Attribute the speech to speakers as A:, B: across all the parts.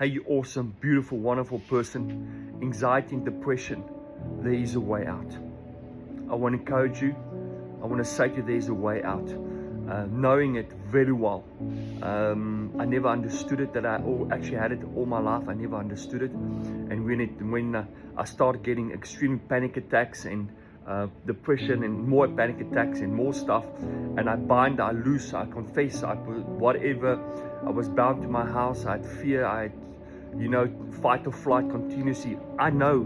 A: Hey, you awesome, beautiful, wonderful person. Anxiety and depression, there is a way out. I want to encourage you. I want to say to you, there's a way out. Knowing it very well. I never understood it, that I actually had it all my life. I never understood it. And when I started getting extreme panic attacks and depression and more panic attacks and more stuff, and I bind, I loose, I confess, whatever. I was bound to my house. I had fear. I had, fight or flight continuously. I know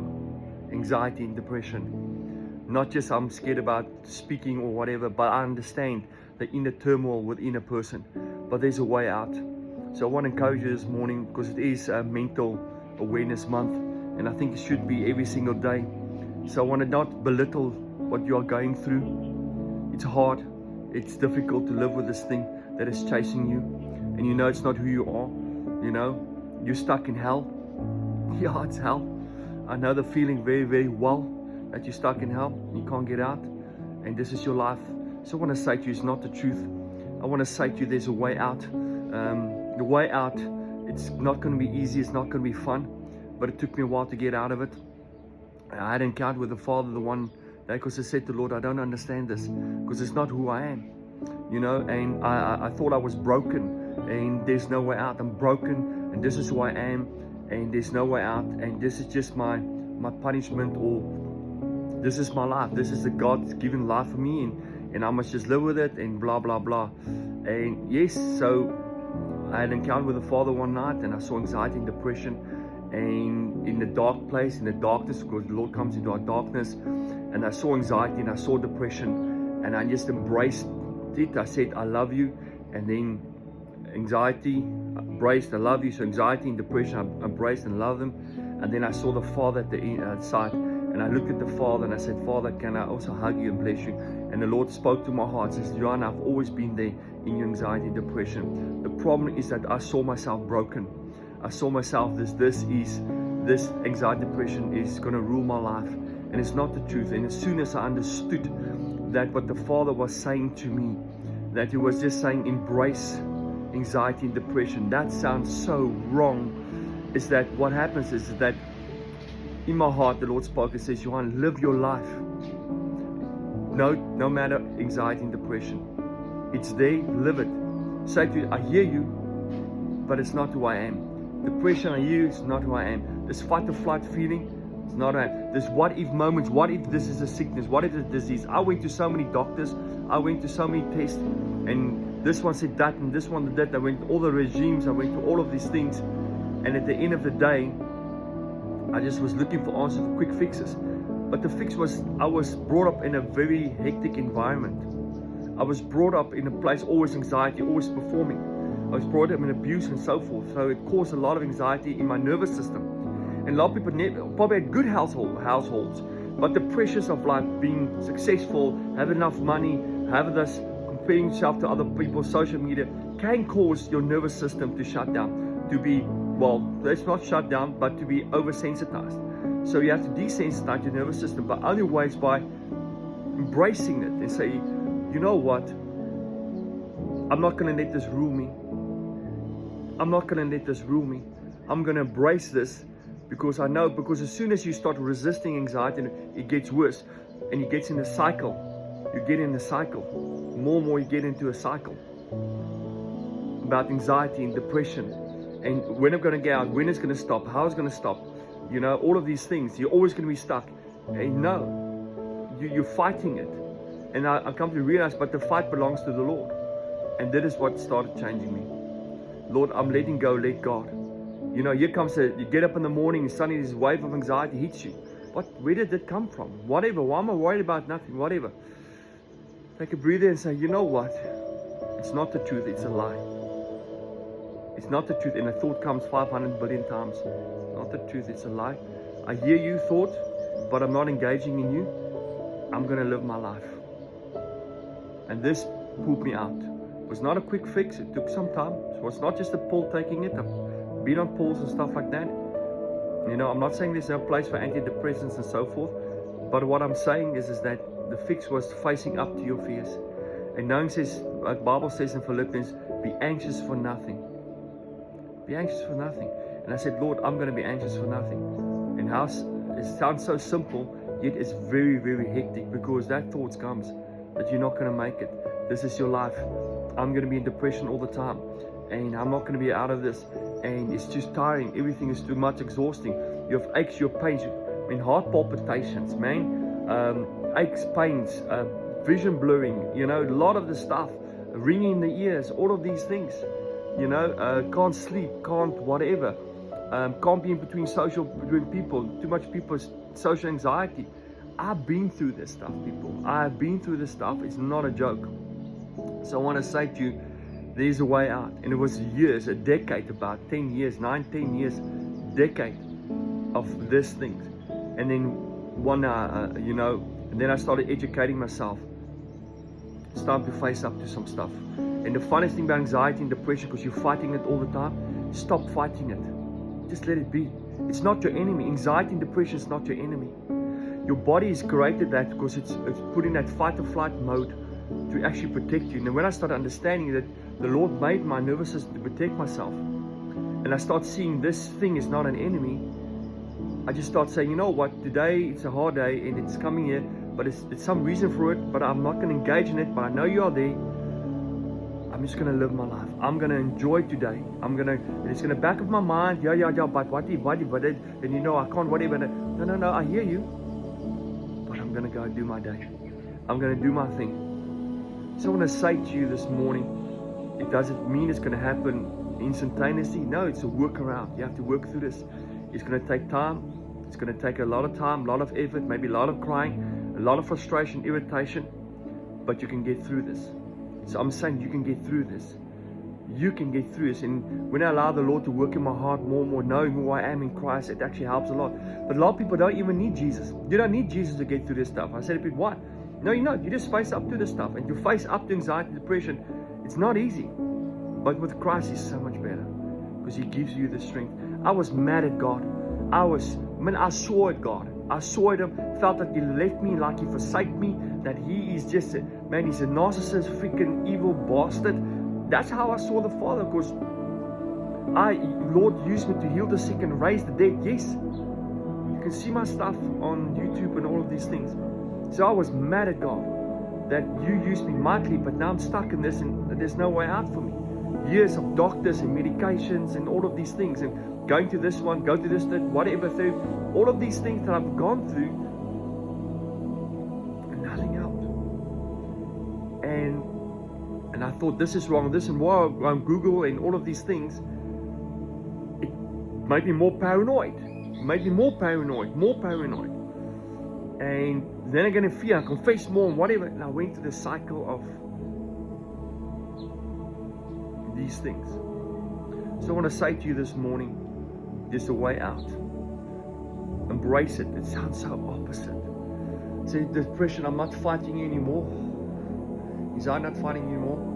A: anxiety and depression. Not just I'm scared about speaking or whatever, but I understand the inner turmoil within a person. But there's a way out. So I want to encourage you this morning, because it is a mental awareness month, and I think it should be every single day. So I want to not belittle what you are going through. It's hard. It's difficult to live with this thing that is chasing you. And it's not who you are. You're stuck in hell. Yeah, it's hell. I know the feeling very, very well, that you're stuck in hell. You can't get out. And this is your life. So I want to say to you, it's not the truth. I want to say to you, there's a way out. The way out, it's not going to be easy. It's not going to be fun. But it took me a while to get out of it. I had an encounter with the Father the one day, because I said to the Lord, I don't understand this, because it's not who I am. And I thought I was broken, and there's no way out. I'm broken, and this is who I am, and there's no way out, and this is just my punishment, or this is my life. This is the God's given life for me, and I must just live with it, and blah blah blah. And yes, so I had an encounter with the Father one night, and I saw anxiety and depression, and in the dark place, in the darkness, because the Lord comes into our darkness, and I saw anxiety and I saw depression, and I just embraced it. I said, I love you. And then anxiety, embraced, I love you. So anxiety and depression, I embraced and loved them. And then I saw the Father at the side, and I looked at the Father and I said, Father, can I also hug you and bless you? And the Lord spoke to my heart, says, Johan, I've always been there in your anxiety and depression. The problem is that I saw myself broken. I saw myself, this anxiety depression is going to rule my life, and it's not the truth. And as soon as I understood that what the Father was saying to me, that He was just saying embrace anxiety and depression, that sounds so wrong. Is that what happens is that in my heart the Lord spoke and says, Johan, live your life. No matter anxiety and depression, it's there, live it. Say to you, I hear you, but it's not who I am. Depression I hear is not who I am. This fight or flight feeling, it's not who I am. This what if moments, what if this is a sickness, what if it's a disease? I went to so many doctors, I went to so many tests, and this one said that, and this one did that. I went to all the regimes, I went to all of these things, and at the end of the day, I just was looking for answers, for quick fixes. But the fix was, I was brought up in a very hectic environment. I was brought up in a place, always anxiety, always performing. I was brought up in abuse and so forth. So it caused a lot of anxiety in my nervous system. And a lot of people probably had good households, but the pressures of life, being successful, have enough money, have this, comparing yourself to other people, social media, can cause your nervous system to shut down, to be, well, let's not shut down, but to be oversensitized. So you have to desensitize your nervous system, but only ways by embracing it and say, you know what, I'm not going to let this rule me. I'm not going to let this rule me. I'm going to embrace this, because I know, because as soon as you start resisting anxiety, it gets worse, and it gets in a cycle. You get in a cycle. More and more you get into a cycle about anxiety and depression, and when I'm going to get out, when it's going to stop, how it's going to stop. All of these things. You're always going to be stuck. And no, you're fighting it. And I come to realize, but the fight belongs to the Lord. And that is what started changing me. Lord, I'm letting go, let God. Here comes you get up in the morning and suddenly this wave of anxiety hits you. Where did that come from? Whatever, why am I worried about nothing? Whatever. Take a breather and say, you know what? It's not the truth, it's a lie. It's not the truth, and a thought comes 500 billion times. It's not the truth, it's a lie. I hear you, thought, but I'm not engaging in you. I'm going to live my life. And this pulled me out. It was not a quick fix, it took some time. So it's not just a pill taking it. I've been on pills and stuff like that. I'm not saying there's no place for antidepressants and so forth, but what I'm saying is that the fix was facing up to your fears. And knowing says, like the Bible says in Philippians, be anxious for nothing. Be anxious for nothing. And I said, Lord, I'm going to be anxious for nothing. And how it sounds so simple, yet it's very, very hectic, because that thought comes that you're not going to make it. This is your life. I'm going to be in depression all the time, and I'm not going to be out of this. And it's just tiring. Everything is too much, exhausting. You have aches, you have pains, heart palpitations, aches, pains, vision blurring, a lot of the stuff, ringing in the ears, all of these things, can't sleep, can't whatever, can't be in between people, too much people, social anxiety. I've been through this stuff, people. I've been through this stuff. It's not a joke. So I want to say to you, there's a way out. And it was years, a decade, about 10 years, 10 years, decade of this thing. And then and then I started educating myself. It's time to face up to some stuff. And the funniest thing about anxiety and depression, because you're fighting it all the time, stop fighting it. Just let it be. It's not your enemy. Anxiety and depression is not your enemy. Your body is created that because it's put in that fight or flight mode to actually protect you. And when I started understanding that the Lord made my nervous system to protect myself, and I start seeing this thing is not an enemy, I just start saying, you know what, today it's a hard day and it's coming here, but it's some reason for it, but I'm not going to engage in it, but I know you are there. I'm just going to live my life. I'm going to enjoy today. And it's going to back of my mind, but what if, and I can't, whatever. No, I hear you, but I'm going to go do my day. I'm going to do my thing. So I want to say to you this morning, it doesn't mean it's going to happen instantaneously. No, it's a workaround. You have to work through this. It's going to take time. It's going to take a lot of time, a lot of effort, maybe a lot of crying, a lot of frustration, irritation, but you can get through this. So I'm saying you can get through this. You can get through this. And when I allow the Lord to work in my heart more and more, knowing who I am in Christ, it actually helps a lot. But a lot of people don't even need Jesus. You don't need Jesus to get through this stuff. I said to people, what? No, you don't. You just face up to this stuff. And to face up to anxiety, depression, it's not easy. But with Christ, it's so much better. Because He gives you the strength. I was mad at God. I saw it, God. I saw it, felt that He left me, like He forsake me, that He is just, He's a narcissist, freaking evil bastard. That's how I saw the Father, because Lord used me to heal the sick and raise the dead. Yes, you can see my stuff on YouTube and all of these things. So I was mad at God that you used me mightily, but now I'm stuck in this and there's no way out for me. Years of doctors and medications and all of these things, and going to this one, go to this, that, whatever, through all of these things that I've gone through, and nothing helped. And I thought, this is wrong, this, and while on Google and all of these things, it made me more paranoid. And then again in fear, I confessed more and whatever, and I went to the cycle of these things. So I want to say to you this morning, there's a way out. Embrace it. It sounds so opposite. Say, depression, I'm not fighting you anymore. Is I'm not fighting you anymore.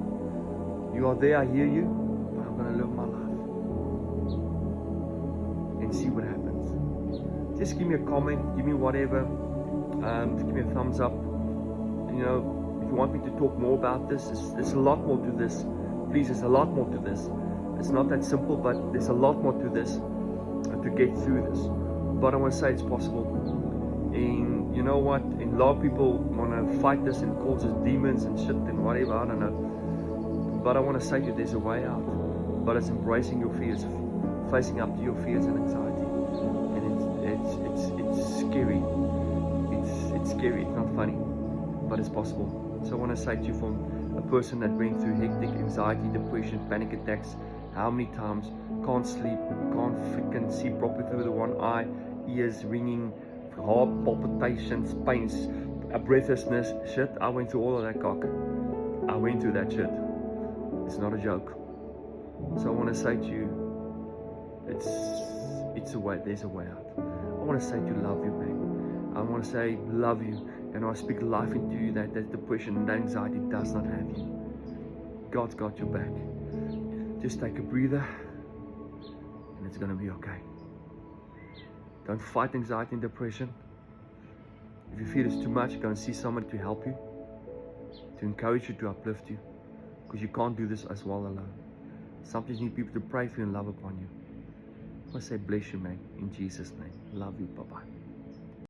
A: You are there, I hear you, but I'm going to live my life and see what happens. Just give me a comment, give me whatever, give me a thumbs up. And, if you want me to talk more about this, there's a lot more to this. Please, there's a lot more to this. It's not that simple, but there's a lot more to this, to get through this. But I want to say it's possible. And you know what? And a lot of people want to fight this and call us demons and shit and whatever, I don't know. But I want to say to you, there's a way out. But it's embracing your fears, facing up to your fears and anxiety. And it's scary. It's scary, it's not funny, but it's possible. So I want to say to you, from a person that went through hectic anxiety, depression, panic attacks, how many times, can't sleep, can't freaking see properly through the one eye, ears ringing, heart palpitations, pains, breathlessness, shit. I went through all of that cock. I went through that shit. It's not a joke. So I want to say to you, it's a way, there's a way out. I want to say to you, love you, babe. I want to say, love you. And I speak life into you, that depression and anxiety does not have you. God's got your back. Just take a breather, and it's going to be okay. Don't fight anxiety and depression. If you feel it's too much, go and see someone to help you, to encourage you, to uplift you, because you can't do this as well alone. Sometimes you need people to pray for you and love upon you. I say bless you, man, in Jesus' name. Love you. Bye-bye.